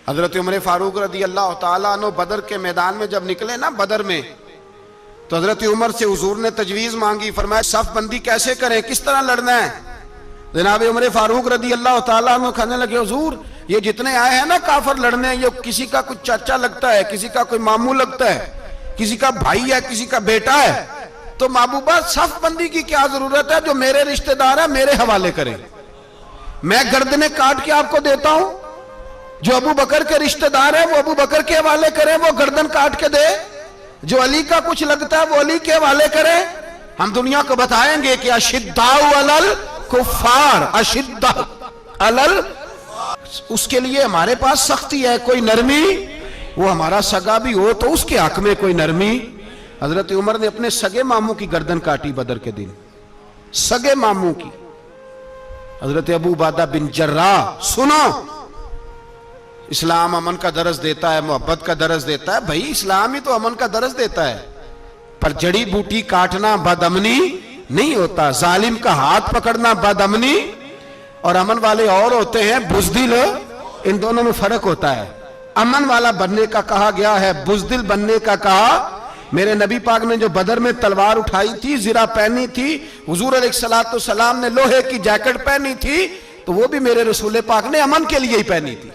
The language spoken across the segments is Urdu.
حضرت عمر فاروق رضی اللہ تعالیٰ عنہ بدر کے میدان میں جب نکلے نا بدر میں، تو حضرت عمر سے حضور نے تجویز مانگی، فرمایا صف بندی کیسے کریں، کس طرح لڑنا ہے؟ جناب عمر فاروق رضی اللہ تعالیٰ عنہ کہنے لگے حضور یہ جتنے آئے ہیں نا کافر لڑنے، یہ کسی کا کوئی چاچا لگتا ہے، کسی کا کوئی ماموں لگتا ہے، کسی کا بھائی ہے، کسی کا بیٹا ہے، تو محبوبہ صف بندی کی کیا ضرورت ہے؟ جو میرے رشتہ دار ہیں میرے حوالے کریں، میں گردنیں کاٹ کے آپ کو دیتا ہوں، جو ابو بکر کے رشتہ دار ہے وہ ابو بکر کے حوالے کریں، وہ گردن کاٹ کے دے، جو علی کا کچھ لگتا ہے وہ علی کے حوالے کریں۔ ہم دنیا کو بتائیں گے کہ اشداء علی الکفار، اشداء علی، اس کے لیے ہمارے پاس سختی ہے، کوئی نرمی، وہ ہمارا سگا بھی ہو تو اس کے حق میں کوئی نرمی۔ حضرت عمر نے اپنے سگے ماموں کی گردن کاٹی بدر کے دن، سگے ماموں کی۔ حضرت ابو عبیدہ بن جراح، سنو، اسلام امن کا درس دیتا ہے، محبت کا درس دیتا ہے، بھائی اسلام ہی تو امن کا درس دیتا ہے، پر جڑی بوٹی کاٹنا بدامنی نہیں ہوتا، ظالم کا ہاتھ پکڑنا بدامنی، اور امن والے اور ہوتے ہیں بزدل، ان دونوں میں فرق ہوتا ہے۔ امن والا بننے کا کہا گیا ہے، بزدل بننے کا کہا۔ میرے نبی پاک نے جو بدر میں تلوار اٹھائی تھی، زرہ پہنی تھی، حضور علیہ السلام نے لوہے کی جیکٹ پہنی تھی، تو وہ بھی میرے رسول پاک نے امن کے لیے ہی پہنی تھی۔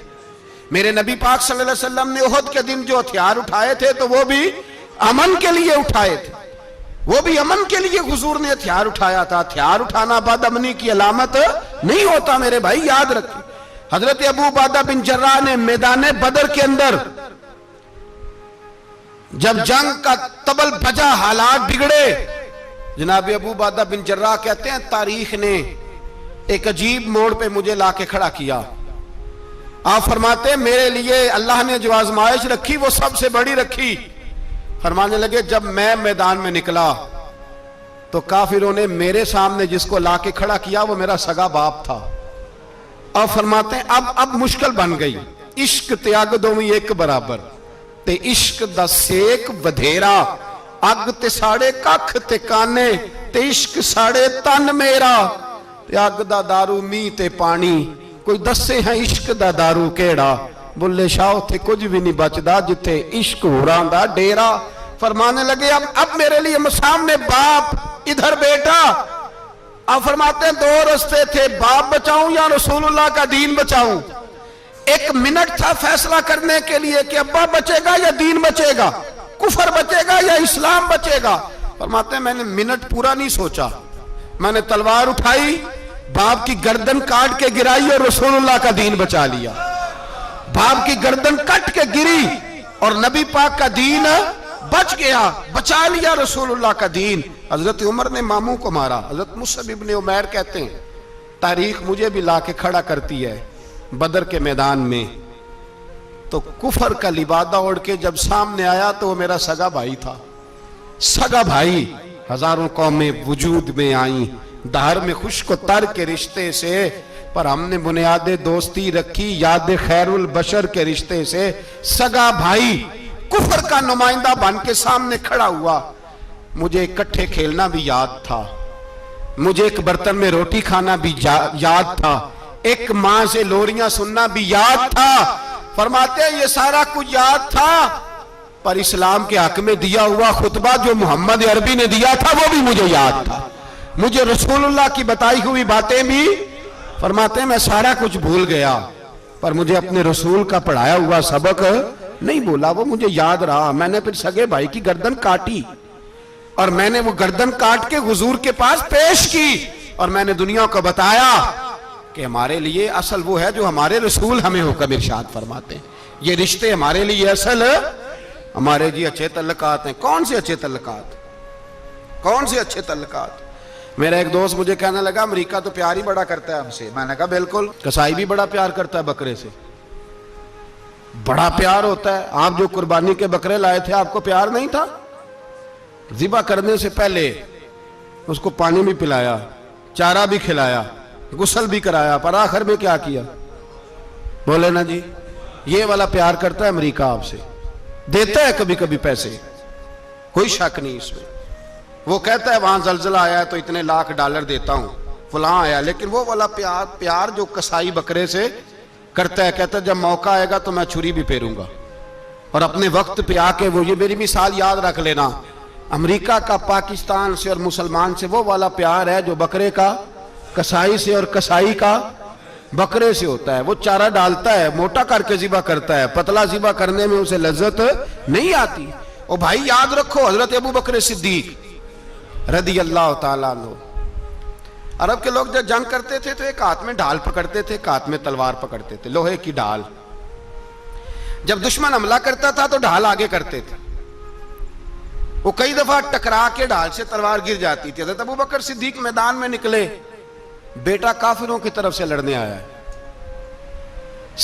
میرے نبی پاک صلی اللہ علیہ وسلم نے احد کے دن جو ہتھیار اٹھائے تھے تو وہ بھی امن کے لیے اٹھائے تھے، وہ بھی امن کے لیے حضور نے ہتھیار اٹھایا تھا۔ ہتھیار اٹھانا بدامنی کی علامت نہیں ہوتا میرے بھائی، یاد رکھیں۔ حضرت ابو عبیدہ بن جراح نے میدان بدر کے اندر جب جنگ کا طبل بجا، حالات بگڑے، جناب ابو عبیدہ بن جراح کہتے ہیں تاریخ نے ایک عجیب موڑ پہ مجھے لا کے کھڑا کیا۔ آپ فرماتے ہیں میرے لیے اللہ نے جو آزمائش رکھی وہ سب سے بڑی رکھی۔ فرمانے لگے جب میں میدان میں نکلا تو کافروں نے میرے سامنے جس کو لا کے کھڑا کیا وہ میرا سگا باپ تھا۔ اور فرماتے ہیں اب مشکل بن گئی، عشق تیاگ دومی ایک برابر، تے عشق دا سیک ودھیرا، اگ تے ساڑے ککھ تے کانے، تے عشق ساڑے تن میرا، تے اگ دا دارو می تے پانی، کوئی دسے ہیں عشق دا دارو کیڑا، بلے شاہ تھے کچھ بھی نہیں بچدا جتھے عشق ہوران دا ڈیرا۔ فرمانے لگے اب میرے لیے سامنے باپ، ادھر بیٹا۔ اب فرماتے ہیں دو رستے تھے، باپ بچاؤں یا رسول اللہ کا دین بچاؤں۔ ایک منٹ تھا فیصلہ کرنے کے لیے کہ ابا بچے گا یا دین بچے گا، کفر بچے گا یا اسلام بچے گا۔ فرماتے ہیں میں نے منٹ پورا نہیں سوچا، میں نے تلوار اٹھائی، باپ کی گردن کاٹ کے گرائی اور رسول اللہ کا دین بچا لیا۔ باپ کی گردن کٹ کے گری اور نبی پاک کا دین بچ گیا، بچا لیا رسول اللہ کا دین۔ حضرت عمر نے ماموں کو مارا۔ حضرت مصعب ابن عمیر کہتے ہیں تاریخ مجھے بھی لا کے کھڑا کرتی ہے بدر کے میدان میں، تو کفر کا لبادہ اوڑھ کے جب سامنے آیا تو وہ میرا سگا بھائی تھا، سگا بھائی۔ ہزاروں قومیں وجود میں آئیں دہر میں خشک و تر کے رشتے سے، پر ہم نے بنیاد دوستی رکھی یاد خیر البشر کے رشتے سے۔ سگا بھائی کفر کا نمائندہ بن کے سامنے کھڑا ہوا۔ مجھے اکٹھے کھیلنا بھی یاد تھا، مجھے ایک برتن میں روٹی کھانا بھی یاد تھا، ایک ماں سے لوریاں سننا بھی یاد تھا۔ فرماتے ہیں یہ سارا کچھ یاد تھا، پر اسلام کے حق میں دیا ہوا خطبہ جو محمد عربی نے دیا تھا وہ بھی مجھے یاد تھا، مجھے رسول اللہ کی بتائی ہوئی باتیں بھی۔ فرماتے ہیں میں سارا کچھ بھول گیا، پر مجھے اپنے رسول کا پڑھایا ہوا سبق نہیں بولا، وہ مجھے یاد رہا۔ میں نے پھر سگے بھائی کی گردن کاٹی اور میں نے وہ گردن کاٹ کے حضور کے پاس پیش کی، اور میں نے دنیا کو بتایا کہ ہمارے لیے اصل وہ ہے جو ہمارے رسول ہمیں حکم ارشاد فرماتے ہیں۔ یہ رشتے ہمارے لیے اصل ہمارے جی اچھے تعلقات ہیں۔ کون سے اچھے تعلقات؟ کون سے اچھے تعلقات؟ میرا ایک دوست مجھے کہنے لگا امریکہ تو پیار ہی بڑا کرتا ہے ہم سے۔ میں نے کہا بالکل، کسائی بھی بڑا پیار کرتا ہے بکرے سے، بڑا پیار ہوتا ہے۔ آپ جو قربانی کے بکرے لائے تھے آپ کو پیار نہیں تھا؟ ذبح کرنے سے پہلے اس کو پانی بھی پلایا، چارہ بھی کھلایا، غسل بھی کرایا، پر آخر میں کیا کیا؟ بولے نا جی، یہ والا پیار کرتا ہے امریکہ آپ سے، دیتا ہے کبھی کبھی پیسے، کوئی شک نہیں اس میں۔ وہ کہتا ہے وہاں زلزلہ آیا ہے تو اتنے $1,00,000 دیتا ہوں، فلاں آیا، لیکن وہ والا پیار جو کسائی بکرے سے کرتا ہے, کہتا ہے جب موقع آئے گا تو میں چھری بھی پھیروں گا. اور اپنے وقت پہ آ کے وہ, یہ میری مثال یاد رکھ لینا, امریکہ کا پاکستان سے اور مسلمان سے وہ والا پیار ہے جو بکرے کا کسائی سے اور کسائی کا بکرے سے ہوتا ہے. وہ چارہ ڈالتا ہے, موٹا کر کے ذبح کرتا ہے, پتلا ذبح کرنے میں اسے لذت نہیں آتی. اور بھائی یاد رکھو, حضرت ابو بکر صدیق رضی اللہ تعالیٰ عنہ, عرب کے لوگ جب جنگ کرتے تھے تو ایک ہاتھ میں ڈھال پکڑتے تھے, ایک ہاتھ میں تلوار پکڑتے تھے, لوہے کی ڈھال. جب دشمن حملہ کرتا تھا تو ڈھال آگے کرتے تھے. وہ کئی دفعہ ٹکرا کے ڈھال سے تلوار گر جاتی تھی. حضرت ابو بکر صدیق میدان میں نکلے, بیٹا کافروں کی طرف سے لڑنے آیا ہے,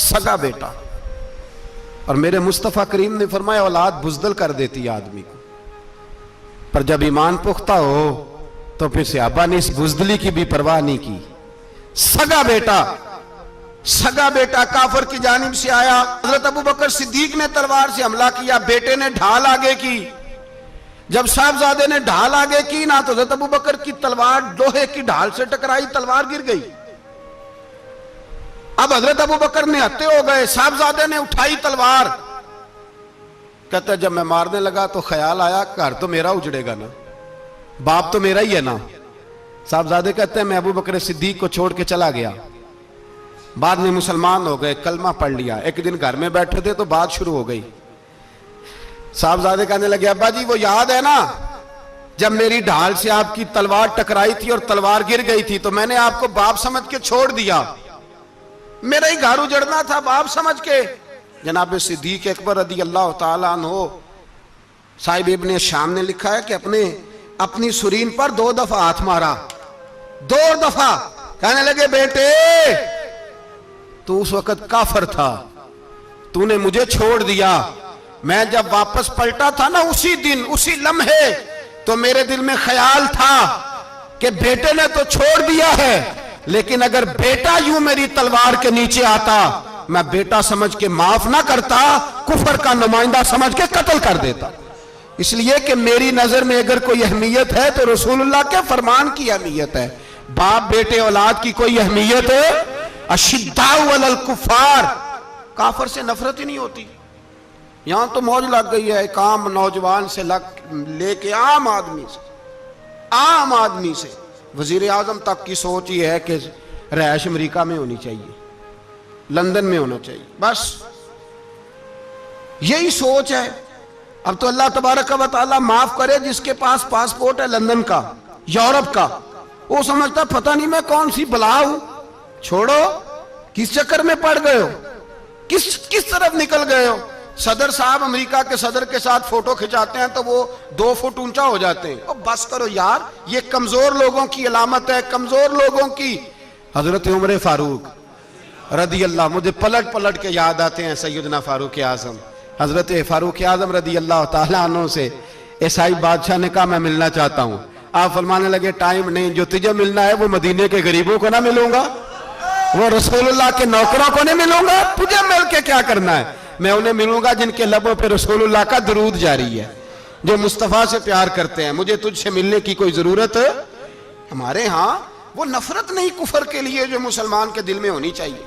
سگا بیٹا. اور میرے مصطفیٰ کریم نے فرمایا اولاد بزدل کر دیتی ہے آدمی کو, پر جب ایمان پختہ ہو تو پھر صحابہ نے اس بزدلی کی بھی پرواہ نہیں کی. سگا بیٹا کافر کی جانب سے آیا, حضرت ابو بکر صدیق نے تلوار سے حملہ کیا, بیٹے نے ڈھال آگے کی. جب صاحبزادے نے ڈھال آگے کی نا تو حضرت ابو بکر کی تلوار لوہے کی ڈھال سے ٹکرائی, تلوار گر گئی. اب حضرت ابو بکر نے ہتے ہو گئے, صاحبزادے نے اٹھائی تلوار. کہتا ہے جب میں مارنے لگا تو خیال آیا گھر تو میرا اجڑے گا نا, باپ تو میرا ہی ہے نا. صاحبزادے کہتے ہیں میں ابو بکر صدیق کو چھوڑ کے چلا گیا. بعد میں مسلمان ہو گئے, کلمہ پڑھ لیا. ایک دن گھر میں بیٹھے تھے تو بات شروع ہو گئی. صاحبزادے کہنے لگے ابا جی وہ یاد ہے نا جب میری ڈھال سے آپ کی تلوار ٹکرائی تھی اور تلوار گر گئی تھی تو میں نے آپ کو باپ سمجھ کے چھوڑ دیا, میرا ہی گھر اجڑنا تھا باپ سمجھ کے. جناب صدیق اکبر رضی اللہ تعالیٰ عنہ, صاحب ابن شام نے لکھا ہے کہ اپنی سرین پر 2 دفعہ ہاتھ مارا, 2 دفعہ. کہنے لگے بیٹے تو اس وقت کافر تھا, تو نے مجھے چھوڑ دیا. میں جب واپس پلٹا تھا نا اسی دن اسی لمحے تو میرے دل میں خیال تھا کہ بیٹے نے تو چھوڑ دیا ہے, لیکن اگر بیٹا یوں میری تلوار کے نیچے آتا میں بیٹا سمجھ کے معاف نہ کرتا, کفر کا نمائندہ سمجھ کے قتل کر دیتا. اس لیے کہ میری نظر میں اگر کوئی اہمیت ہے تو رسول اللہ کے فرمان کی اہمیت ہے. باپ بیٹے اولاد کی کوئی اہمیت ہے؟ اشداء علی الکفار, کافر سے نفرت ہی نہیں ہوتی. یہاں تو موج لگ گئی ہے, ایک عام نوجوان سے لے کے عام آدمی سے وزیر اعظم تک کی سوچ یہ ہے کہ رہائش امریکہ میں ہونی چاہیے, لندن میں ہونا چاہیے, بس یہی سوچ ہے. اب تو اللہ تبارک و تعالیٰ معاف کرے جس کے پاس پاسپورٹ ہے لندن کا, یورپ کا, وہ سمجھتا پتہ نہیں میں کون سی بلا ہوں. چھوڑو, کس چکر میں پڑ گئے ہو, کس طرف نکل گئے ہو. صدر صاحب امریکہ کے صدر کے ساتھ فوٹو کھچاتے ہیں تو وہ 2 فٹ اونچا ہو جاتے ہیں. بس کرو یار, یہ کمزور لوگوں کی علامت ہے, کمزور لوگوں کی. حضرت عمر فاروق رضی اللہ, مجھے پلٹ کے یاد آتے ہیں سیدنا فاروق اعظم. حضرت فاروق اعظم رضی اللہ تعالیٰ عنہ سے عیسائی بادشاہ نے کہا میں ملنا چاہتا ہوں. آپ فرمانے لگے ٹائم نہیں, جو تجھے ملنا ہے وہ مدینے کے غریبوں کو نہ ملوں گا, وہ رسول اللہ کے نوکروں کو نہیں ملوں گا, تجھے مل کے کیا کرنا ہے. میں انہیں ملوں گا جن کے لبوں پہ رسول اللہ کا درود جاری ہے, جو مصطفیٰ سے پیار کرتے ہیں. مجھے تجھ سے ملنے کی کوئی ضرورت ہے. ہمارے ہاں وہ نفرت نہیں کفر کے لیے جو مسلمان کے دل میں ہونی چاہیے,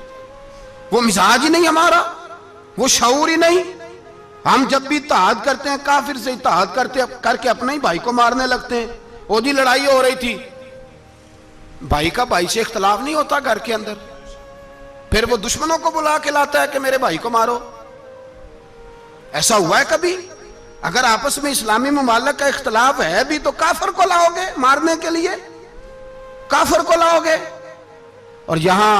وہ مزاج ہی نہیں ہمارا, وہ شعور ہی نہیں. ہم جب بھی اتحاد کرتے ہیں کافر سے اتحاد کر کے اپنے ہی بھائی کو مارنے لگتے ہیں. وہ جی لڑائی ہو رہی تھی, بھائی کا بھائی سے اختلاف نہیں ہوتا گھر کے اندر, پھر وہ دشمنوں کو بلا کے لاتا ہے کہ میرے بھائی کو مارو. ایسا ہوا ہے کبھی؟ اگر آپس میں اسلامی ممالک کا اختلاف ہے بھی تو کافر کو لاؤ گے مارنے کے لیے, کافر کو لاؤ گے. اور یہاں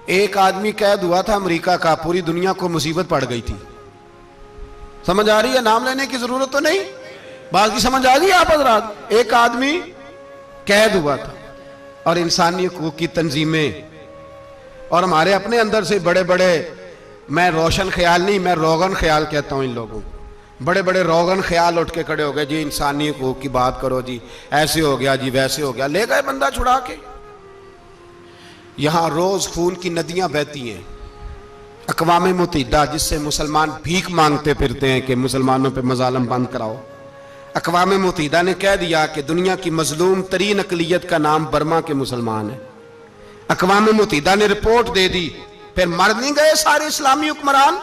ایک آدمی قید ہوا تھا امریکہ کا, پوری دنیا کو مصیبت پڑ گئی تھی. سمجھ آ رہی ہے؟ نام لینے کی ضرورت تو نہیں, بات کی سمجھ آ گئی آپ حضرات. ایک آدمی قید ہوا تھا اور انسانی حقوق کی تنظیمیں اور ہمارے اپنے اندر سے بڑے بڑے, میں روشن خیال نہیں, میں روغن خیال کہتا ہوں ان لوگوں کو, بڑے بڑے روغن خیال اٹھ کے کھڑے ہو گئے, جی انسانی حقوق کی بات کرو, جی ایسے ہو گیا, جی ویسے ہو گیا. لے گئے بندہ چھڑا کے. یہاں روز خون کی ندیاں بہتی ہیں. اقوام متحدہ جس سے مسلمان بھیک مانگتے پھرتے ہیں کہ مسلمانوں پہ مظالم بند کراؤ, اقوام متحدہ نے کہہ دیا کہ دنیا کی مظلوم ترین اقلیت کا نام برما کے مسلمان ہے. اقوام متحدہ نے رپورٹ دے دی پھر مر نہیں گئے سارے اسلامی حکمران؟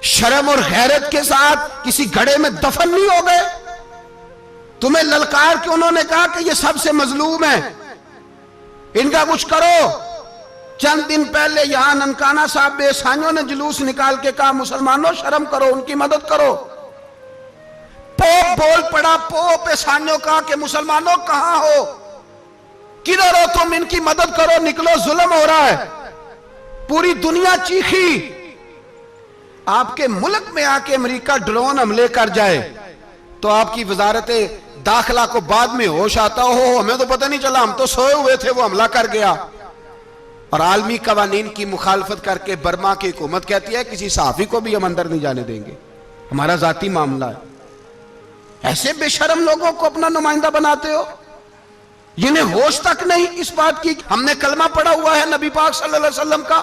شرم اور غیرت کے ساتھ کسی گڑھے میں دفن نہیں ہو گئے؟ تمہیں للکار کے انہوں نے کہا کہ یہ سب سے مظلوم ہیں، ان کا کچھ کرو۔ چند دن پہلے یہاں ننکانہ صاحب بے سانیوں نے جلوس نکال کے کہا مسلمانوں شرم کرو، ان کی مدد کرو۔ پوپ بول پڑا، پوپ ایسانیوں کہا کہ مسلمانوں کہاں ہو، کدھر ہو تم، ان کی مدد کرو، نکلو ظلم ہو رہا ہے۔ پوری دنیا چیخی۔ آپ کے ملک میں آ کے امریکہ ڈرون حملے کر جائے تو آپ کی وزارت داخلہ کو بعد میں ہوش آتا ہو ہمیں تو پتہ نہیں چلا، ہم تو سوئے ہوئے تھے، وہ حملہ کر گیا۔ اور عالمی قوانین کی مخالفت کر کے برما کی حکومت کہتی ہے کسی صحافی کو بھی ہم اندر نہیں جانے دیں گے، ہمارا ذاتی معاملہ ہے۔ ایسے بے شرم لوگوں کو اپنا نمائندہ بناتے ہو، جنہیں ہوش تک نہیں اس بات کی۔ ہم نے کلمہ پڑھا ہوا ہے نبی پاک صلی اللہ علیہ وسلم کا،